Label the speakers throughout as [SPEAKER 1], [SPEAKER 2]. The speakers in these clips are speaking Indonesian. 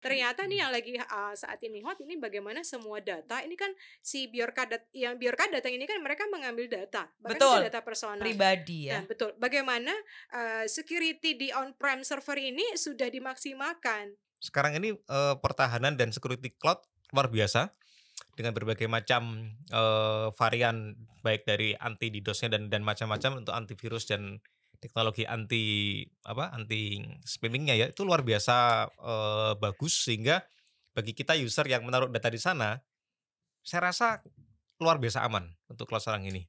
[SPEAKER 1] ternyata nih yang lagi saat ini hot ini bagaimana semua data ini kan si Bjorka datang ini kan mereka mengambil data, bahkan
[SPEAKER 2] Betul.
[SPEAKER 1] itu data personal
[SPEAKER 2] Pribadi ya.
[SPEAKER 1] Nah, betul. Bagaimana security di on-prem server ini sudah dimaksimalkan.
[SPEAKER 3] Sekarang ini pertahanan dan security cloud luar biasa dengan berbagai macam varian baik dari anti DDoS-nya dan macam-macam untuk antivirus dan teknologi anti spamming-nya ya itu luar biasa bagus sehingga bagi kita user yang menaruh data di sana saya rasa luar biasa aman untuk cloud sekarang ini.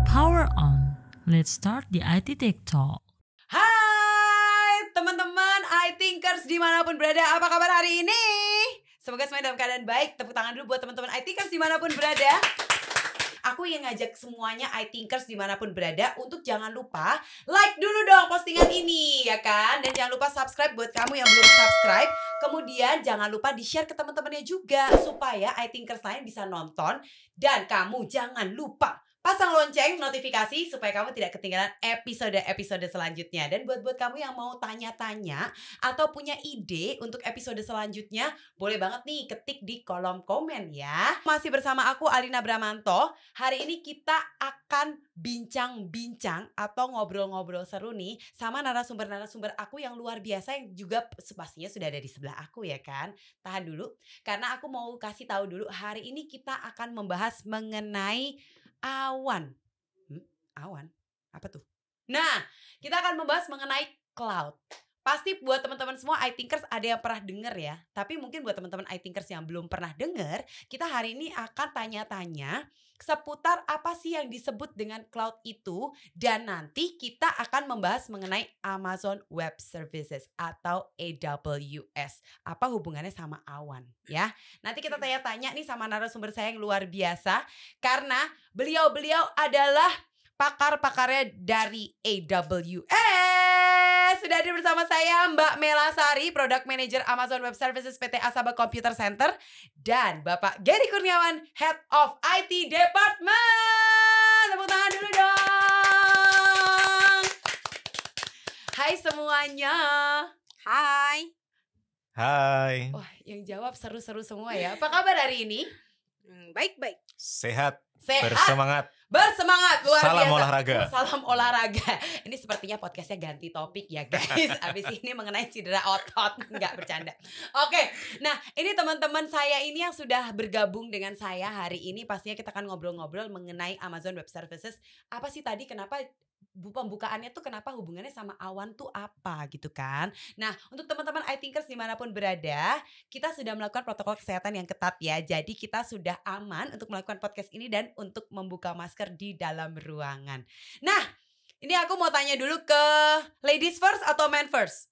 [SPEAKER 4] Power on. Let's start the IT Tech Talk.
[SPEAKER 2] Hai teman-teman iThinkers dimanapun berada, apa kabar hari ini? Semoga semuanya dalam keadaan baik. Tepuk tangan dulu buat teman-teman iThinkers dimanapun berada. Aku yang ngajak semuanya iThinkers dimanapun berada untuk jangan lupa like dulu dong postingan ini ya kan. Dan jangan lupa subscribe buat kamu yang belum subscribe. Kemudian jangan lupa di-share ke teman-temannya juga supaya iThinkers lain bisa nonton. Dan kamu jangan lupa pasang lonceng notifikasi supaya kamu tidak ketinggalan episode-episode selanjutnya. Dan buat kamu yang mau tanya-tanya atau punya ide untuk episode selanjutnya, boleh banget nih ketik di kolom komen ya. Masih bersama aku Alina Bramanto. Hari ini kita akan bincang-bincang atau ngobrol-ngobrol seru nih sama narasumber-narasumber aku yang luar biasa yang juga pastinya sudah ada di sebelah aku ya kan. Tahan dulu karena aku mau kasih tahu dulu hari ini kita akan membahas mengenai awan. Awan? Apa tuh? Nah, kita akan membahas mengenai cloud. Pasti buat teman-teman semua iThinkers ada yang pernah dengar ya. Tapi mungkin buat teman-teman iThinkers yang belum pernah dengar, kita hari ini akan tanya-tanya seputar apa sih yang disebut dengan cloud itu. Dan nanti kita akan membahas mengenai Amazon Web Services atau AWS. Apa hubungannya sama awan ya. Nanti kita tanya-tanya nih sama narasumber saya yang luar biasa. Karena beliau-beliau adalah pakar-pakarnya dari AWS. Sudah hadir bersama saya Mbak Mela Sari, Product Manager Amazon Web Services PT Asaba Computer Center. Dan Bapak Gary Kurniawan, Head of IT Department. Tepuk tangan dulu dong. Hai semuanya.
[SPEAKER 1] Hai.
[SPEAKER 3] Hai.
[SPEAKER 2] Wah, yang jawab seru-seru semua ya. Apa kabar hari ini?
[SPEAKER 1] Baik-baik.
[SPEAKER 3] Sehat.
[SPEAKER 2] Bersemangat luar
[SPEAKER 3] Salam
[SPEAKER 2] biasa.
[SPEAKER 3] olahraga.
[SPEAKER 2] Salam olahraga. Ini sepertinya podcastnya ganti topik ya guys. Abis ini mengenai cedera otot. Nggak bercanda. Oke. Nah ini teman-teman saya ini yang sudah bergabung dengan saya hari ini. Pastinya kita akan ngobrol-ngobrol mengenai Amazon Web Services. Apa sih tadi kenapa pembukaannya tuh kenapa hubungannya sama awan tuh apa gitu kan. Nah untuk teman-teman iThinkers dimanapun berada, kita sudah melakukan protokol kesehatan yang ketat ya. Jadi kita sudah aman untuk melakukan podcast ini dan untuk membuka masker di dalam ruangan. Nah ini aku mau tanya dulu ke ladies first atau men first?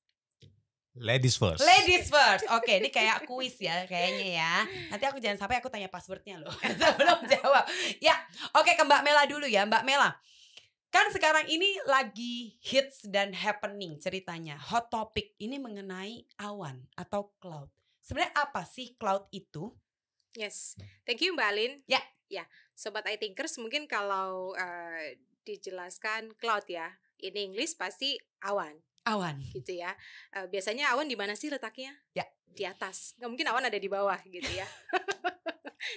[SPEAKER 3] Ladies first.
[SPEAKER 2] Ladies first. Oke, ini kayak kuis ya kayaknya ya. Nanti aku jangan sampai aku tanya passwordnya loh sebelum jawab. Ya oke ke Mbak Mela dulu ya. Mbak Mela, kan sekarang ini lagi hits dan happening ceritanya. Hot topic ini mengenai awan atau cloud. Sebenarnya apa sih cloud itu?
[SPEAKER 1] Yes. Thank you Mbak Alin.
[SPEAKER 2] Ya.
[SPEAKER 1] Sobat iThinkers mungkin kalau dijelaskan cloud ya. In English pasti awan.
[SPEAKER 2] Awan.
[SPEAKER 1] Gitu ya. Biasanya awan di mana sih letaknya?
[SPEAKER 2] Ya.
[SPEAKER 1] Di atas. Nggak mungkin awan ada di bawah gitu ya.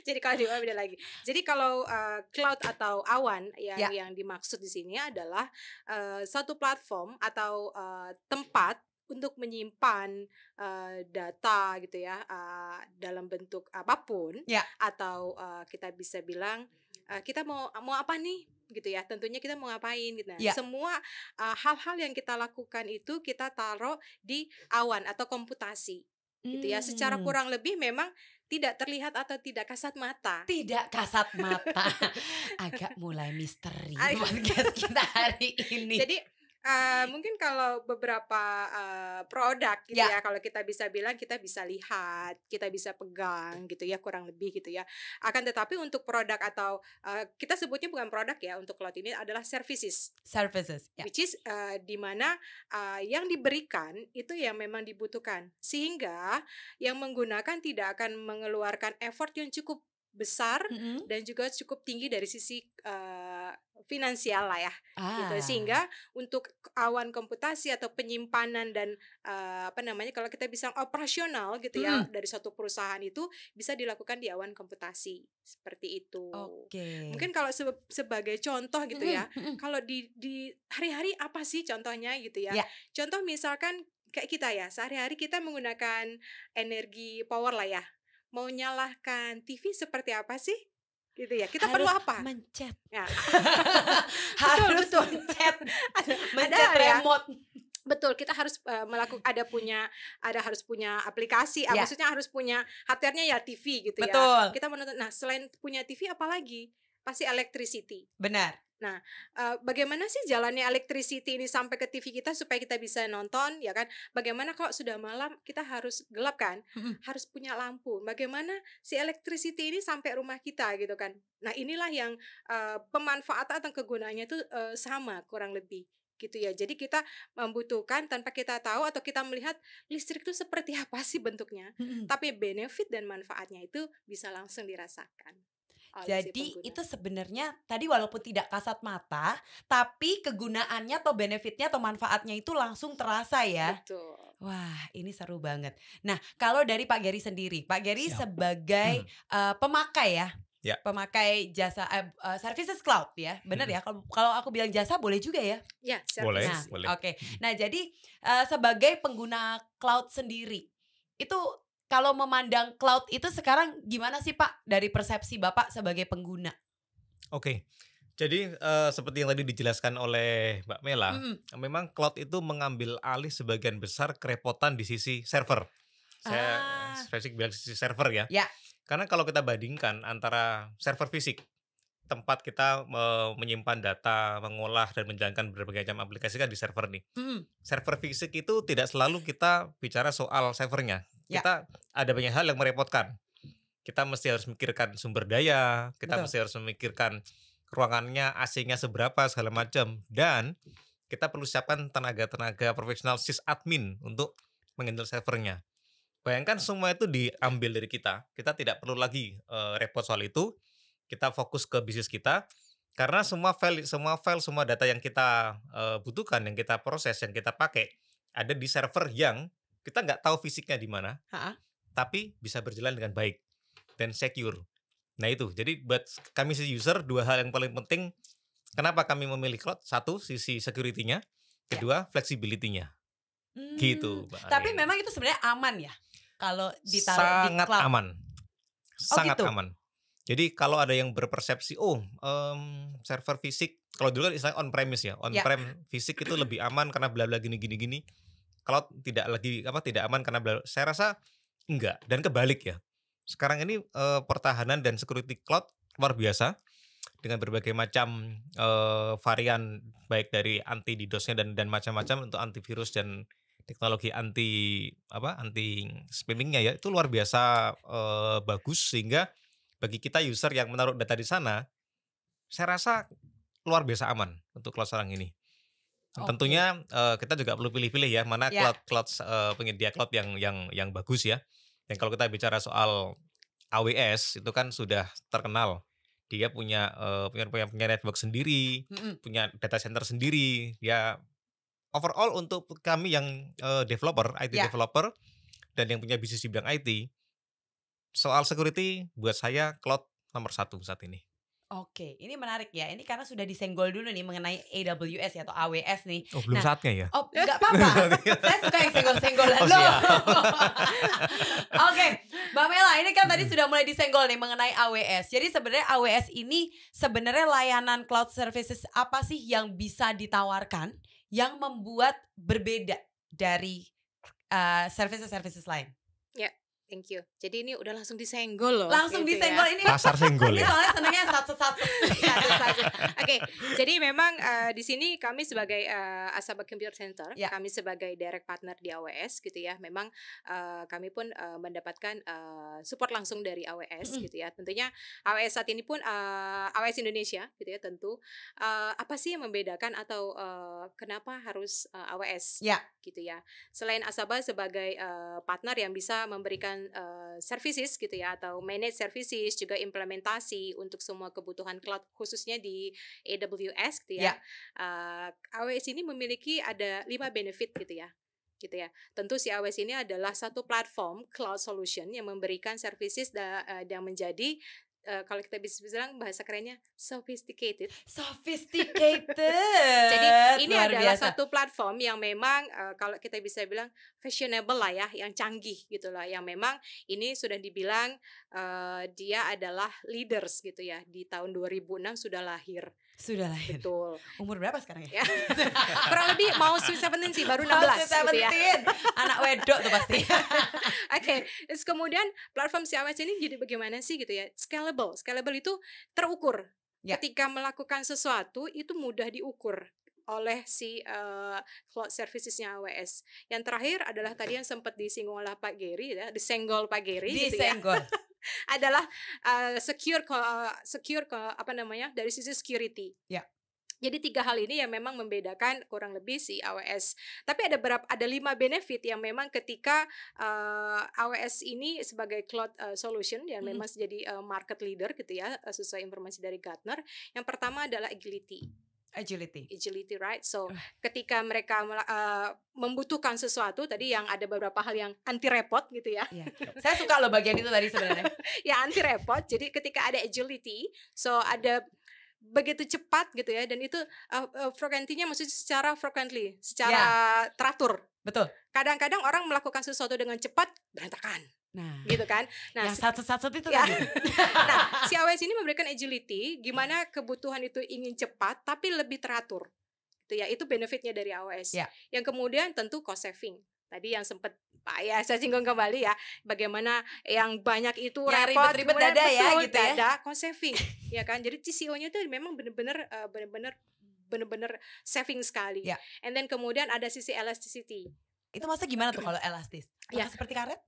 [SPEAKER 1] Jadi kalau di bawah beda lagi. Jadi kalau cloud atau awan yang dimaksud di sini adalah satu platform atau tempat untuk menyimpan data gitu ya dalam bentuk apapun atau kita bisa bilang kita mau apa nih gitu ya, tentunya kita mau ngapain gitu. Nah, semua hal-hal yang kita lakukan itu kita taruh di awan atau komputasi gitu ya. Secara kurang lebih memang tidak terlihat atau tidak kasat mata.
[SPEAKER 2] Tidak kasat mata. Agak mulai misteri podcast kita hari ini.
[SPEAKER 1] Jadi mungkin kalau beberapa produk gitu ya, kalau kita bisa bilang kita bisa lihat, kita bisa pegang gitu ya, kurang lebih gitu ya. Akan tetapi untuk produk atau kita sebutnya bukan produk ya, untuk cloud ini adalah services. Which is di mana yang diberikan itu yang memang dibutuhkan, sehingga yang menggunakan tidak akan mengeluarkan effort yang cukup besar dan juga cukup tinggi dari sisi finansial lah ya, gitu. Sehingga untuk awan komputasi atau penyimpanan dan kalau kita bisa operasional gitu ya dari suatu perusahaan itu bisa dilakukan di awan komputasi seperti itu. Mungkin kalau sebagai contoh gitu ya, kalau di hari-hari apa sih contohnya gitu ya? Contoh misalkan kayak kita ya, sehari-hari kita menggunakan energi power lah ya. Mau nyalakan TV seperti apa sih? Gitu ya. Kita perlu apa?
[SPEAKER 2] Mencet.
[SPEAKER 1] Ya.
[SPEAKER 2] Harus
[SPEAKER 1] betul.
[SPEAKER 2] mencet remote.
[SPEAKER 1] Betul, kita harus melakukan harus punya aplikasi, maksudnya harus punya hardware-nya ya TV gitu ya. Kita menonton. Nah, selain punya TV apalagi? Pasti electricity.
[SPEAKER 2] Benar.
[SPEAKER 1] Nah, bagaimana sih jalannya electricity ini sampai ke TV kita supaya kita bisa nonton, ya kan? Bagaimana kalau sudah malam kita harus gelap kan? Harus punya lampu. Bagaimana si electricity ini sampai rumah kita gitu kan? Nah, inilah yang pemanfaatan atau kegunaannya itu sama kurang lebih gitu ya. Jadi kita membutuhkan tanpa kita tahu atau kita melihat listrik itu seperti apa sih bentuknya. Tapi benefit dan manfaatnya itu bisa langsung dirasakan.
[SPEAKER 2] Jadi itu sebenarnya tadi walaupun tidak kasat mata, tapi kegunaannya atau benefitnya atau manfaatnya itu langsung terasa ya.
[SPEAKER 1] Betul.
[SPEAKER 2] Wah, ini seru banget. Nah, kalau dari Pak Gary sendiri, Pak Gary sebagai pemakai ya, pemakai jasa services cloud ya, benar ya? Kalau aku bilang jasa boleh juga ya?
[SPEAKER 1] Ya,
[SPEAKER 3] boleh.
[SPEAKER 2] Oke. Nah, jadi sebagai pengguna cloud sendiri, itu kalau memandang cloud itu sekarang gimana sih Pak dari persepsi Bapak sebagai pengguna?
[SPEAKER 3] Oke. Jadi seperti yang tadi dijelaskan oleh Mbak Mela, memang cloud itu mengambil alih sebagian besar kerepotan di sisi server. Saya spesifik bilang sisi server ya. Karena kalau kita bandingkan antara server fisik, tempat kita menyimpan data, mengolah dan menjalankan berbagai macam aplikasi kan di server nih. Server fisik itu tidak selalu kita bicara soal servernya. Kita ada banyak hal yang merepotkan. Kita mesti harus memikirkan sumber daya, kita mesti harus memikirkan ruangannya, AC-nya seberapa, segala macam. Dan kita perlu siapkan tenaga-tenaga profesional sysadmin untuk menghandle servernya. Bayangkan semua itu diambil dari kita tidak perlu lagi repot soal itu. Kita fokus ke bisnis kita, karena semua file, semua data yang kita butuhkan, yang kita proses, yang kita pakai ada di server yang kita nggak tahu fisiknya di mana, tapi bisa berjalan dengan baik dan secure. Nah itu, jadi buat kami si user dua hal yang paling penting. Kenapa kami memilih cloud? Satu, sisi security-nya, kedua, flexibility-nya. Gitu.
[SPEAKER 2] Tapi memang itu sebenarnya aman ya, kalau ditaruh di cloud.
[SPEAKER 3] Sangat aman, sangat
[SPEAKER 2] gitu?
[SPEAKER 3] aman. Jadi kalau ada yang berpersepsi, server fisik, kalau dulu kan istilahnya on premise ya, on-prem fisik itu lebih aman karena bla bla gini. Cloud tidak aman karena bla. Saya rasa enggak, dan kebalik ya. Sekarang ini pertahanan dan security cloud luar biasa dengan berbagai macam varian, baik dari anti DDoS-nya dan macam-macam untuk antivirus dan teknologi anti spamming-nya ya, itu luar biasa bagus, sehingga bagi kita user yang menaruh data di sana, saya rasa luar biasa aman untuk cloud sekarang ini. Tentunya kita juga perlu pilih-pilih ya, mana cloud penyedia cloud yang bagus ya. Dan kalau kita bicara soal AWS, itu kan sudah terkenal. Dia punya network sendiri, punya data center sendiri. Ya overall untuk kami yang developer, IT developer, dan yang punya bisnis di bidang IT, soal security buat saya cloud nomor 1 saat ini.
[SPEAKER 2] Oke, ini menarik ya. Ini karena sudah disenggol dulu nih mengenai AWS ya, atau AWS nih.
[SPEAKER 3] Oh, belum saatnya ya?
[SPEAKER 2] Oh, enggak apa-apa. Saya suka yang senggol-senggolan loh. Oke, Mbak Mela, ini kan tadi sudah mulai disenggol nih mengenai AWS. Jadi sebenarnya AWS ini sebenarnya layanan cloud services apa sih yang bisa ditawarkan yang membuat berbeda dari services lain?
[SPEAKER 1] Ya. Thank you. Jadi ini udah langsung disenggol loh.
[SPEAKER 2] Langsung gitu disenggol ya. Ini
[SPEAKER 3] pasar senggol ya.
[SPEAKER 2] Soalnya senengnya satu.
[SPEAKER 1] Oke, jadi memang di sini kami sebagai Asaba Computer Center, kami sebagai direct partner di AWS gitu ya. Memang kami pun mendapatkan support langsung dari AWS gitu ya. Tentunya AWS saat ini pun AWS Indonesia gitu ya, tentu apa sih yang membedakan atau kenapa harus AWS gitu ya. Selain Asaba sebagai partner yang bisa memberikan services gitu ya, atau manage services, juga implementasi untuk semua kebutuhan cloud khususnya di AWS gitu ya. AWS ini memiliki ada 5 benefit gitu ya. Tentu si AWS ini adalah satu platform cloud solution yang memberikan services dan menjadi kalau kita bisa bilang bahasa kerennya sophisticated. Jadi ini
[SPEAKER 2] luar
[SPEAKER 1] adalah
[SPEAKER 2] biasa.
[SPEAKER 1] satu platform yang memang kalau kita bisa bilang fashionable lah ya, yang canggih gitu lah, yang memang ini sudah dibilang dia adalah leaders gitu ya, di tahun 2006 sudah lahir. Betul.
[SPEAKER 2] Umur berapa sekarang ya?
[SPEAKER 1] Kurang lebih mau sweet 17 sih, baru 16 gitu ya.
[SPEAKER 2] Anak wedok tuh pasti.
[SPEAKER 1] Oke, terus kemudian platform si AWS ini jadi bagaimana sih gitu ya? Scalable itu terukur. Ketika melakukan sesuatu itu mudah diukur oleh si cloud servicesnya AWS. Yang terakhir adalah tadi yang sempat disinggung oleh Pak Gary ya, disenggol Pak Gary gitu ya. Adalah secure dari sisi security. Jadi 3 hal ini yang memang membedakan kurang lebih si AWS. Tapi ada 5 benefit yang memang ketika AWS ini sebagai cloud solution yang memang jadi market leader gitu ya, sesuai informasi dari Gartner. Yang pertama adalah agility, right? So ketika mereka membutuhkan sesuatu tadi yang ada beberapa hal yang anti repot gitu ya.
[SPEAKER 2] Saya suka loh bagian itu tadi sebenarnya.
[SPEAKER 1] Ya anti repot. Jadi ketika ada agility, so ada begitu cepat gitu ya, dan itu frequency-nya maksudnya secara teratur.
[SPEAKER 2] Betul.
[SPEAKER 1] Kadang-kadang orang melakukan sesuatu dengan cepat berantakan. Gitu kan. Nah,
[SPEAKER 2] yang satu itu
[SPEAKER 1] ya.
[SPEAKER 2] tadi.
[SPEAKER 1] Nah, si AWS ini memberikan agility, gimana kebutuhan itu ingin cepat tapi lebih teratur. Gitu ya. Itu benefitnya dari AWS. Yang kemudian tentu cost saving. Tadi yang sempat Pak ya saya singgung kembali ya, bagaimana yang banyak itu
[SPEAKER 2] ya,
[SPEAKER 1] repot,
[SPEAKER 2] ribet dada ya gitu ya.
[SPEAKER 1] Dada cost saving, ya kan. Jadi TCO-nya itu memang benar-benar saving sekali. And then kemudian ada sisi elasticity.
[SPEAKER 2] Itu maksudnya gimana tuh kalau elastis? Apakah seperti karet?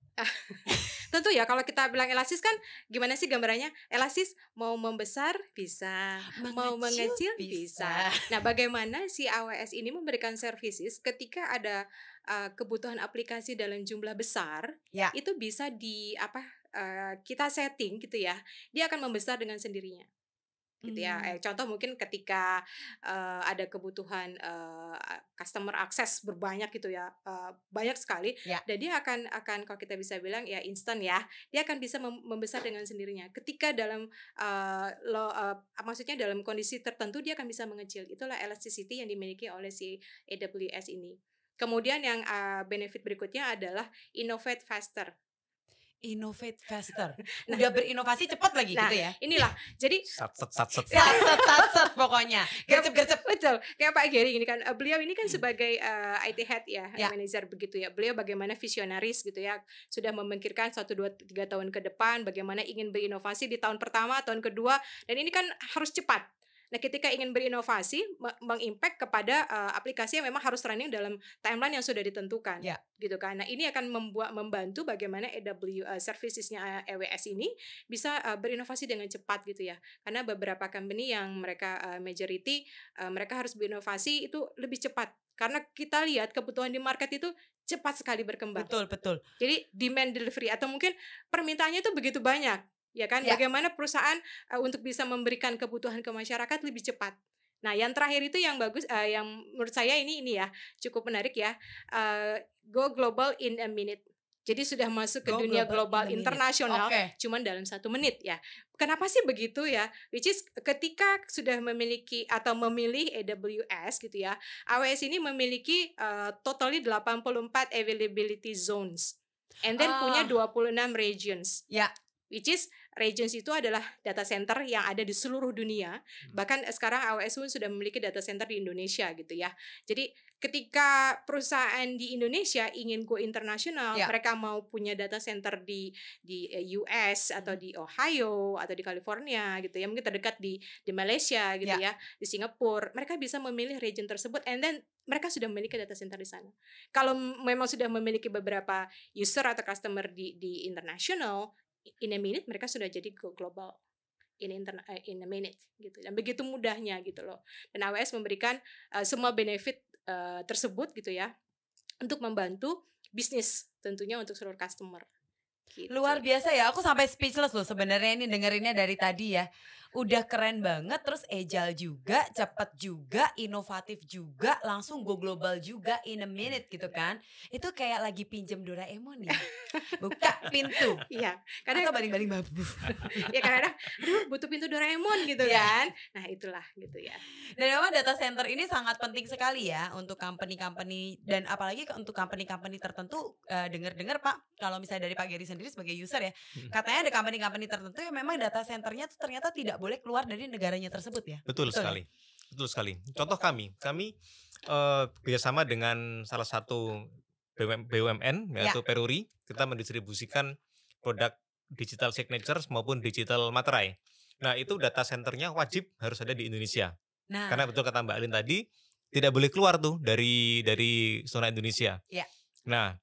[SPEAKER 1] Tentu ya, kalau kita bilang elastis kan gimana sih gambarannya? Elastis mau membesar bisa, mau mengecil bisa. Nah, bagaimana si AWS ini memberikan services ketika ada kebutuhan aplikasi dalam jumlah besar, itu bisa kita setting gitu ya. Dia akan membesar dengan sendirinya. Gitu ya. Contoh mungkin ketika ada kebutuhan customer access berbanyak gitu ya, banyak sekali, dan dia akan kalau kita bisa bilang ya instan ya, dia akan bisa membesar dengan sendirinya. Ketika dalam maksudnya dalam kondisi tertentu dia akan bisa mengecil. Itulah elasticity yang dimiliki oleh si AWS ini. Kemudian yang benefit berikutnya adalah innovate faster.
[SPEAKER 2] Udah berinovasi cepat lagi gitu ya.
[SPEAKER 1] Inilah. Jadi
[SPEAKER 3] sat
[SPEAKER 2] pokoknya. Gercep.
[SPEAKER 1] Betul. Kayak Pak Gary ini kan, beliau ini kan sebagai IT head ya, manager begitu ya. Beliau bagaimana visionaris gitu ya. Sudah memikirkan 1 2 3 tahun ke depan bagaimana ingin berinovasi di tahun pertama, tahun kedua, dan ini kan harus cepat. Nah, ketika ingin berinovasi, mengimpact kepada aplikasi yang memang harus running dalam timeline yang sudah ditentukan, gitu kan. Nah, ini akan membantu bagaimana servicesnya AWS ini bisa berinovasi dengan cepat gitu ya. Karena beberapa company yang mereka majority, mereka harus berinovasi itu lebih cepat. Karena kita lihat kebutuhan di market itu cepat sekali berkembang.
[SPEAKER 2] Betul.
[SPEAKER 1] Jadi demand delivery atau mungkin permintaannya itu begitu banyak. Ya kan, bagaimana perusahaan untuk bisa memberikan kebutuhan ke masyarakat lebih cepat. Nah, yang terakhir itu yang bagus, yang menurut saya ini ya cukup menarik ya, go global in a minute. Jadi sudah masuk ke dunia global internasional, cuman dalam 1 menit ya. Kenapa sih begitu ya? Which is ketika sudah memiliki atau memilih AWS gitu ya, AWS ini memiliki totally 84 availability zones, and then punya 26 regions. Which is regions itu adalah data center yang ada di seluruh dunia. Bahkan sekarang AWS pun sudah memiliki data center di Indonesia gitu ya. Jadi ketika perusahaan di Indonesia ingin go internasional, mereka mau punya data center di US atau di Ohio atau di California gitu ya, mungkin terdekat di Malaysia gitu ya, di Singapura, mereka bisa memilih region tersebut, and then mereka sudah memiliki data center di sana. Kalau memang sudah memiliki beberapa user atau customer di internasional, in a minute mereka sudah jadi global in a minute gitu, dan begitu mudahnya gitu loh. Dan AWS memberikan semua benefit tersebut gitu ya. untuk membantu bisnis tentunya untuk seluruh customer. Gitu.
[SPEAKER 2] Luar biasa ya, aku sampai speechless loh sebenarnya ini dengerinnya dari tadi ya. Udah keren banget, terus agile juga, cepet juga, inovatif juga, langsung go global juga in a minute gitu kan. Itu kayak lagi pinjem Doraemon ya. Buka pintu.
[SPEAKER 1] Iya,
[SPEAKER 2] Atau
[SPEAKER 1] kadang
[SPEAKER 2] baling-baling babu.
[SPEAKER 1] ya kadang aduh butuh pintu Doraemon gitu
[SPEAKER 2] Iya.
[SPEAKER 1] kan. Nah, itulah gitu ya.
[SPEAKER 2] Dan memang data center ini sangat penting sekali ya untuk company-company dan apalagi untuk company-company tertentu. Dengar-dengar Pak, kalau misalnya dari Pak Gary sendiri sebagai user ya, katanya ada company-company tertentu yang memang data centernya tuh ternyata tidak boleh keluar dari negaranya tersebut ya.
[SPEAKER 3] Betul sekali. Betul sekali. Contoh kami bekerjasama dengan salah satu BUMN yaitu Peruri, kita mendistribusikan produk digital signatures maupun digital materai. Nah, itu data centernya wajib harus ada di Indonesia.
[SPEAKER 2] Nah,
[SPEAKER 3] Karena betul kata Mbak Alin tadi, tidak boleh keluar tuh dari zona Indonesia.
[SPEAKER 2] Ya.
[SPEAKER 3] Nah,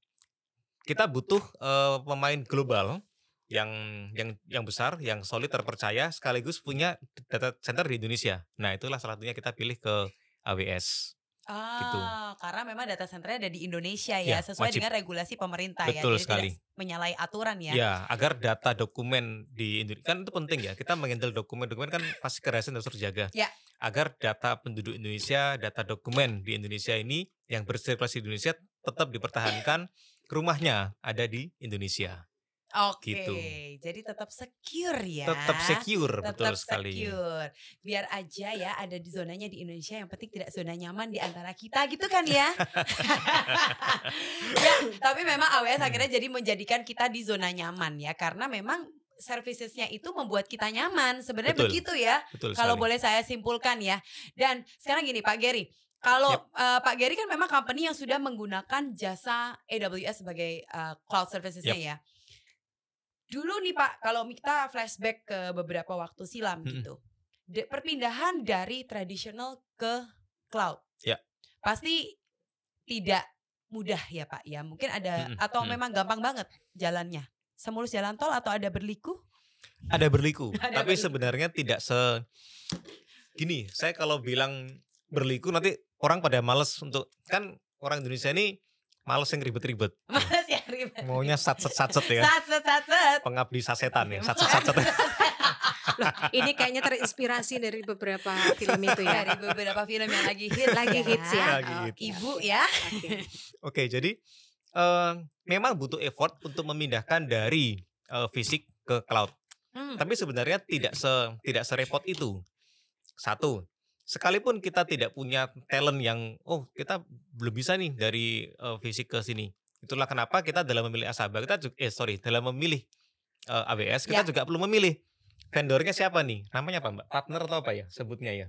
[SPEAKER 3] kita butuh pemain global yang besar, yang solid, terpercaya, sekaligus punya data center di Indonesia. Nah, itulah salah satunya kita pilih ke AWS. Gitu.
[SPEAKER 2] Karena memang data centernya ada di Indonesia ya,
[SPEAKER 3] Ya,
[SPEAKER 2] sesuai
[SPEAKER 3] wajib.
[SPEAKER 2] dengan regulasi pemerintah
[SPEAKER 3] Betul
[SPEAKER 2] ya. Jadi
[SPEAKER 3] sekali.
[SPEAKER 2] tidak menyalahi aturan ya.
[SPEAKER 3] Ya, agar data dokumen di Indonesia, kan itu penting ya. Kita mengendal dokumen-dokumen kan pasti kerahasiaan harus terjaga.
[SPEAKER 2] Ya.
[SPEAKER 3] Agar data penduduk Indonesia, data dokumen di Indonesia ini yang bersirkulasi di Indonesia tetap dipertahankan, rumahnya ada di Indonesia.
[SPEAKER 2] Oke,
[SPEAKER 3] Gitu.
[SPEAKER 2] jadi tetap secure ya.
[SPEAKER 3] Tetap secure,
[SPEAKER 2] Tetap
[SPEAKER 3] betul sekali.
[SPEAKER 2] secure. Biar aja ya ada di zonanya di Indonesia, yang penting tidak zona nyaman di antara kita gitu kan ya. Ya, tapi memang AWS akhirnya jadi menjadikan kita di zona nyaman ya, karena memang servicesnya itu membuat kita nyaman. Sebenarnya
[SPEAKER 3] Betul.
[SPEAKER 2] begitu ya.
[SPEAKER 3] Betul
[SPEAKER 2] Kalau
[SPEAKER 3] sekali.
[SPEAKER 2] boleh saya simpulkan ya. Dan sekarang gini Pak Gary, kalau Pak Gary kan memang company yang sudah menggunakan jasa AWS sebagai cloud servicesnya ya. Dulu nih Pak, kalau kita flashback ke beberapa waktu silam gitu, perpindahan dari tradisional ke cloud, pasti tidak mudah ya Pak ya. Mungkin ada atau memang gampang banget jalannya, semulus jalan tol atau ada berliku?
[SPEAKER 3] Ada berliku,
[SPEAKER 2] Ada
[SPEAKER 3] tapi
[SPEAKER 2] berliku.
[SPEAKER 3] sebenarnya tidak gini. Saya kalau bilang berliku nanti orang pada males untuk, kan orang Indonesia ini males yang ribet-ribet.
[SPEAKER 2] Males ya ribet.
[SPEAKER 3] Maunya satset ya.
[SPEAKER 2] Satset.
[SPEAKER 3] Pengabdi sasetan ya, satset.
[SPEAKER 1] Loh, ini kayaknya terinspirasi dari beberapa film itu ya.
[SPEAKER 2] Dari beberapa film yang lagi hits
[SPEAKER 1] ya.
[SPEAKER 3] Lagi hits.
[SPEAKER 2] Ibu ya.
[SPEAKER 1] Oke.
[SPEAKER 3] Oke, jadi memang butuh effort untuk memindahkan dari fisik ke cloud. Tapi sebenarnya tidak serepot itu. Satu, sekalipun kita tidak punya talent yang kita belum bisa nih dari fisik ke sini. Itulah kenapa kita dalam memilih Asaba dalam memilih AWS kita juga perlu memilih vendornya siapa nih? Namanya apa Mbak? Partner atau apa ya sebutnya ya?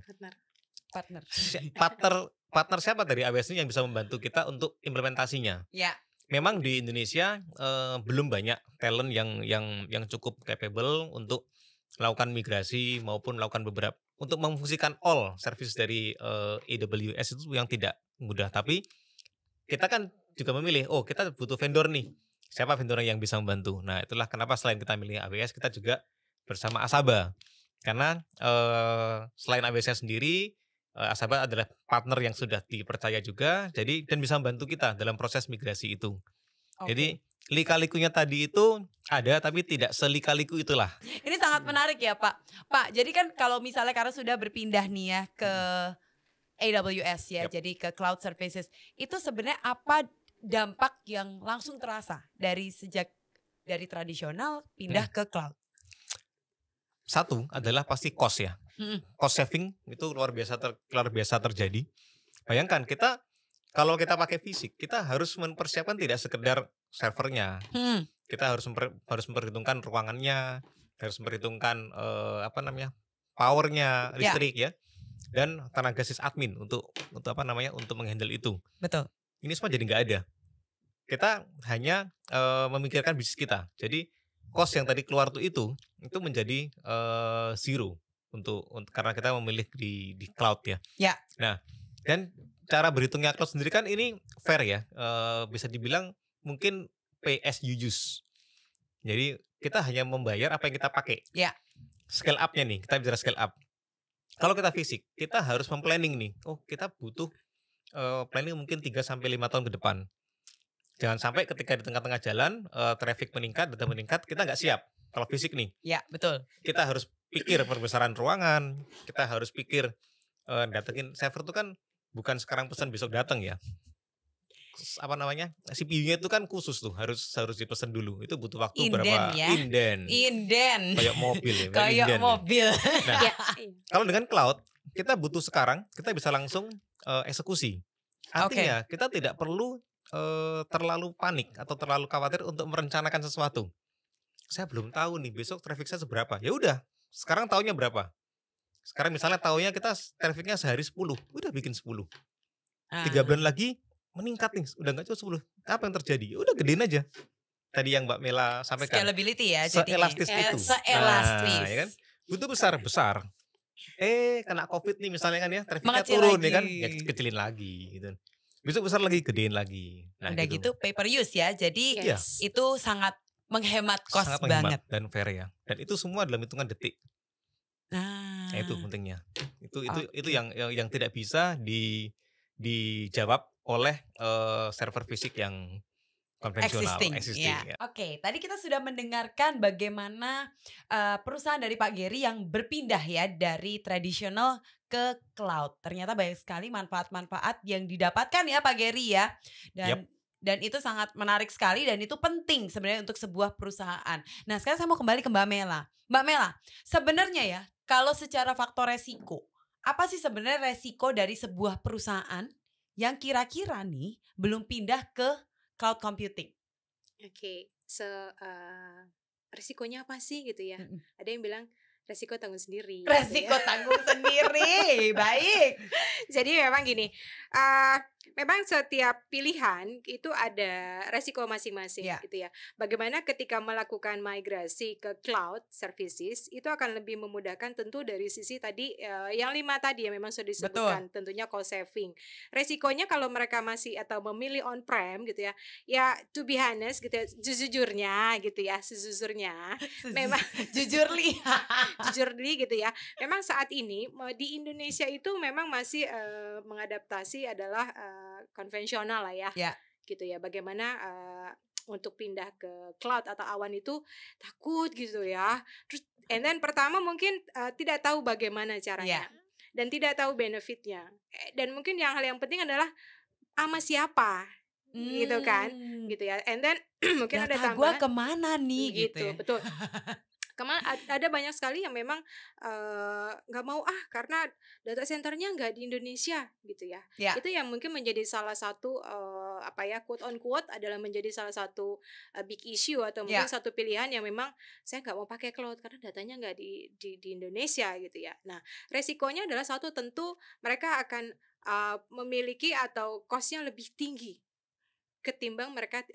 [SPEAKER 3] Partner siapa dari AWS ini yang bisa membantu kita untuk implementasinya?
[SPEAKER 2] Ya.
[SPEAKER 3] Memang di Indonesia belum banyak talent yang cukup capable untuk melakukan migrasi maupun melakukan untuk memfungsikan all service dari AWS itu yang tidak mudah. Tapi kita kan juga memilih, kita butuh vendor nih. Siapa vendornya yang bisa membantu? Nah, itulah kenapa selain kita milih AWS, kita juga bersama Asaba. Karena selain AWS sendiri, Asaba adalah partner yang sudah dipercaya juga, dan bisa membantu kita dalam proses migrasi itu. Jadi lika-likunya tadi itu ada, tapi tidak selika-liku itulah.
[SPEAKER 2] Ini sangat menarik ya Pak. Pak, jadi kan kalau misalnya karena sudah berpindah nih ya ke AWS ya, jadi ke cloud services, itu sebenarnya apa dampak yang langsung terasa dari tradisional pindah ke cloud?
[SPEAKER 3] Satu adalah pasti cost ya. Cost saving itu luar biasa terjadi. Bayangkan kalau kita pakai fisik, kita harus mempersiapkan tidak sekedar servernya. Kita harus memperhitungkan ruangannya, harus memperhitungkan powernya, listrik ya, dan tenaga sysadmin untuk menghandle itu.
[SPEAKER 2] Betul.
[SPEAKER 3] Ini semua jadi nggak ada. Kita hanya memikirkan bisnis kita. Jadi cost yang tadi keluar itu menjadi zero untuk karena kita memilih di cloud ya. Nah, dan cara berhitungnya cloud sendiri kan ini fair ya. Bisa dibilang mungkin pay as you use. Jadi kita hanya membayar apa yang kita pakai. Scale up-nya nih, kita bicara scale up. Kalau kita fisik, kita harus memplanning nih. Kita butuh planning mungkin 3-5 tahun ke depan. Jangan sampai ketika di tengah-tengah jalan traffic meningkat, data meningkat, kita nggak siap. Kalau fisik nih,
[SPEAKER 2] Ya, betul.
[SPEAKER 3] kita harus pikir perbesaran ruangan, kita harus pikir datengin server itu kan bukan sekarang pesan besok datang ya. Apa namanya? CPU-nya itu kan khusus tuh, harus dipesan dulu. Itu butuh waktu
[SPEAKER 2] Inden
[SPEAKER 3] berapa?
[SPEAKER 2] ya.
[SPEAKER 3] Inden. Kayak mobil ya.
[SPEAKER 2] Kayak
[SPEAKER 3] inden ya.
[SPEAKER 2] mobil.
[SPEAKER 3] Nah,
[SPEAKER 1] Ya, iya.
[SPEAKER 3] kalau dengan cloud, kita butuh sekarang, kita bisa langsung eksekusi. Artinya kita tidak perlu terlalu panik atau terlalu khawatir untuk merencanakan sesuatu. Saya belum tahu nih besok traffic saya seberapa. Ya udah, sekarang tahunya berapa? Sekarang misalnya tahunya kita trafficnya sehari 10, udah bikin 10. 3 bulan lagi meningkat nih, udah nggak cuma 10. Apa yang terjadi? Ya udah gedein aja. Tadi yang Mbak Mela sampaikan.
[SPEAKER 2] Scalability ya jadinya.
[SPEAKER 3] Seelastis itu.
[SPEAKER 2] Seelastis.
[SPEAKER 3] Nah, ya kan? Butuh besar. Kena COVID nih misalnya kan ya, trafficnya
[SPEAKER 2] Mengecil
[SPEAKER 3] turun
[SPEAKER 2] lagi.
[SPEAKER 3] ya kan, ya kecilin lagi gitu. Besok besar lagi, gedein lagi. Nah,
[SPEAKER 2] Udah gitu pay per use ya. Jadi
[SPEAKER 1] Yes.
[SPEAKER 2] itu sangat menghemat cost
[SPEAKER 3] sangat menghemat
[SPEAKER 2] banget.
[SPEAKER 3] dan fair ya. Dan itu semua dalam hitungan detik.
[SPEAKER 2] Nah,
[SPEAKER 3] Nah, itu pentingnya. Itu yang tidak bisa dijawab oleh server fisik yang konvensional
[SPEAKER 2] existing.
[SPEAKER 3] ya.
[SPEAKER 2] Oke, tadi kita sudah mendengarkan bagaimana perusahaan dari Pak Gary yang berpindah ya dari tradisional ke cloud. Ternyata banyak sekali manfaat-manfaat yang didapatkan ya Pak Gary ya. Dan itu sangat menarik sekali dan itu penting sebenarnya untuk sebuah perusahaan. Nah, sekarang saya mau kembali ke Mbak Mela. Mbak Mela, sebenarnya ya kalau secara faktor resiko, apa sih sebenarnya resiko dari sebuah perusahaan yang kira-kira nih belum pindah ke cloud computing?
[SPEAKER 1] Oke, risikonya apa sih gitu ya? Ada yang bilang resiko tanggung sendiri.
[SPEAKER 2] Resiko tanggung sendiri, baik.
[SPEAKER 1] Jadi memang gini, memang setiap pilihan itu ada resiko masing-masing gitu ya. Bagaimana ketika melakukan migrasi ke cloud services itu akan lebih memudahkan tentu dari sisi tadi yang 5 tadi ya memang sudah disebutkan. Tentunya cost saving. Resikonya kalau mereka masih atau memilih on-prem gitu ya, ya to be honest gitu ya, sejujurnya memang jujurly gitu ya. Memang saat ini di Indonesia itu memang masih mengadaptasi adalah konvensional lah ya. Gitu ya. Bagaimana untuk pindah ke cloud atau awan itu takut gitu ya. Terus and then pertama mungkin tidak tahu bagaimana caranya. Dan tidak tahu benefitnya. Dan mungkin hal yang penting adalah sama siapa gitu kan. Gitu ya. And then mungkin
[SPEAKER 2] data
[SPEAKER 1] ada tambahan.
[SPEAKER 2] Gua kemana nih
[SPEAKER 1] gitu ya. Betul. Ada banyak sekali yang memang nggak mau karena data centernya nggak di Indonesia gitu ya. Itu yang mungkin menjadi salah satu quote on quote adalah menjadi salah satu big issue atau mungkin satu pilihan yang memang saya nggak mau pakai cloud karena datanya nggak di Indonesia gitu ya. Nah, resikonya adalah satu tentu mereka akan memiliki atau costnya lebih tinggi ketimbang mereka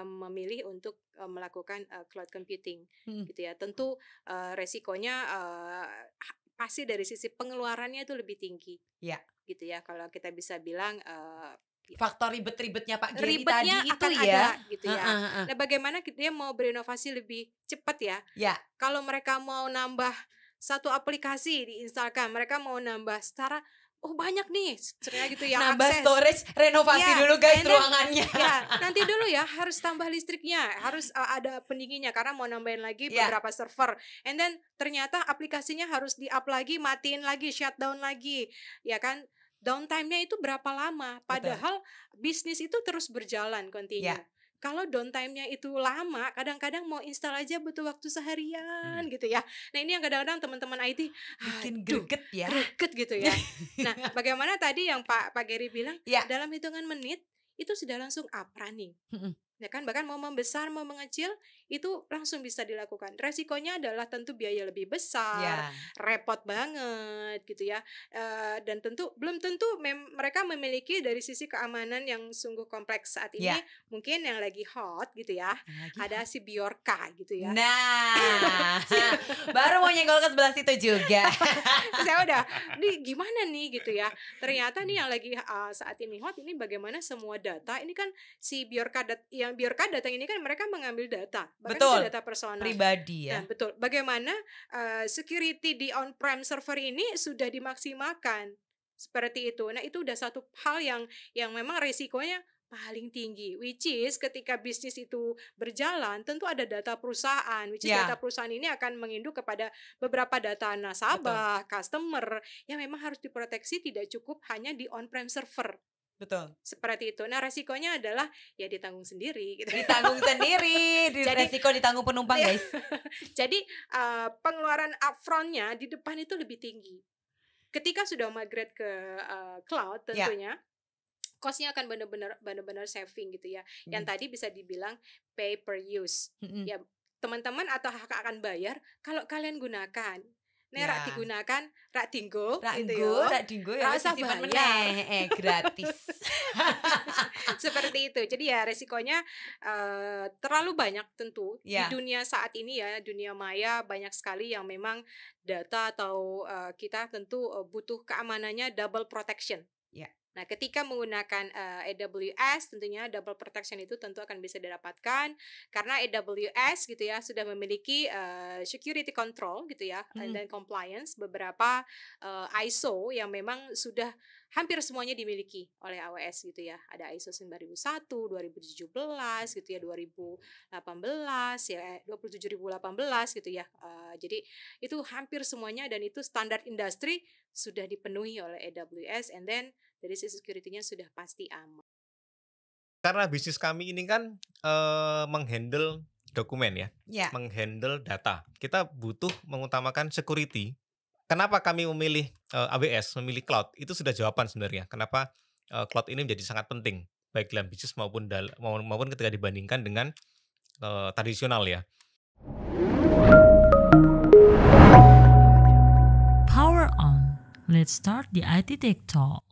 [SPEAKER 1] memilih untuk melakukan cloud computing gitu ya. Tentu resikonya pasti dari sisi pengeluarannya itu lebih tinggi gitu ya. Kalau kita bisa bilang
[SPEAKER 2] faktor ribet-ribetnya Pak Gary
[SPEAKER 1] ribetnya
[SPEAKER 2] tadi itu
[SPEAKER 1] akan
[SPEAKER 2] ya
[SPEAKER 1] ada gitu ya. Nah, bagaimana dia mau berinovasi lebih cepat ya. Kalau mereka mau nambah satu aplikasi diinstalkan, mereka mau nambah setara banyak nih sebenarnya gitu ya,
[SPEAKER 2] nambah
[SPEAKER 1] akses
[SPEAKER 2] storage, renovasi dulu guys ruangannya.
[SPEAKER 1] Nanti dulu ya harus tambah listriknya, harus ada pendinginnya karena mau nambahin lagi beberapa server. And then ternyata aplikasinya harus di-up lagi, matiin lagi, shutdown lagi. Ya kan? Downtime-nya itu berapa lama? Padahal bisnis itu terus berjalan kontinu. Kalau downtime-nya itu lama, kadang-kadang mau install aja butuh waktu seharian gitu ya. Nah, ini yang kadang-kadang teman-teman IT
[SPEAKER 2] bikin greget ya.
[SPEAKER 1] Greget gitu ya. Nah, bagaimana tadi yang Pak Gary bilang dalam hitungan menit itu sudah langsung up running. Ya kan, bahkan mau membesar mau mengecil itu langsung bisa dilakukan. Resikonya adalah tentu biaya lebih besar, repot banget gitu ya. Dan belum tentu mereka memiliki dari sisi keamanan yang sungguh kompleks saat ini. Mungkin yang lagi hot gitu ya. Ada si Bjorka gitu ya.
[SPEAKER 2] Nah, baru mau nyenggol ke sebelah situ juga.
[SPEAKER 1] Saya udah, nih gimana nih gitu ya. Ternyata nih yang lagi saat ini hot ini bagaimana semua data ini kan si Bjorka datang ini kan mereka mengambil data, bahkan data personal
[SPEAKER 2] pribadi ya.
[SPEAKER 1] Nah, betul. Bagaimana security di on-prem server ini sudah dimaksimalkan seperti itu. Nah, itu udah satu hal yang memang resikonya paling tinggi, which is ketika bisnis itu berjalan tentu ada data perusahaan, which is
[SPEAKER 2] Ya.
[SPEAKER 1] data perusahaan ini akan menginduk kepada beberapa data nasabah, customer yang memang harus diproteksi, tidak cukup hanya di on-prem server
[SPEAKER 2] Betul.
[SPEAKER 1] seperti itu. Nah resikonya adalah ya ditanggung sendiri gitu.
[SPEAKER 2] Ditanggung sendiri, resiko ditanggung penumpang guys.
[SPEAKER 1] Jadi pengeluaran upfront-nya di depan itu lebih tinggi. Ketika sudah migrate ke cloud tentunya cost-nya akan benar-benar saving gitu ya. Yang tadi bisa dibilang pay per use. Ya teman-teman atau akan bayar kalau kalian gunakan. Rak digunakan, rak dinggo
[SPEAKER 2] ya
[SPEAKER 1] rasa bayar
[SPEAKER 2] gratis.
[SPEAKER 1] Seperti itu. Jadi ya resikonya terlalu banyak tentu di dunia saat ini ya, dunia maya banyak sekali yang memang data atau kita tentu butuh keamanannya double protection. Nah, ketika menggunakan AWS tentunya double protection itu tentu akan bisa didapatkan karena AWS gitu ya sudah memiliki security control gitu ya dan compliance beberapa ISO yang memang sudah hampir semuanya dimiliki oleh AWS gitu ya. Ada ISO 9001, 2017 gitu ya, 2018 ya, 27018 gitu ya. Jadi itu hampir semuanya dan itu standar industri sudah dipenuhi oleh AWS, and then dari sisi security-nya sudah pasti aman.
[SPEAKER 3] Karena bisnis kami ini kan menghandle dokumen ya, menghandle data. Kita butuh mengutamakan security. Kenapa kami memilih AWS, memilih cloud? Itu sudah jawaban sebenarnya. Kenapa cloud ini menjadi sangat penting, baik dalam bisnis maupun ketika dibandingkan dengan tradisional ya.
[SPEAKER 4] Power on. Let's start the IT Tech Talk.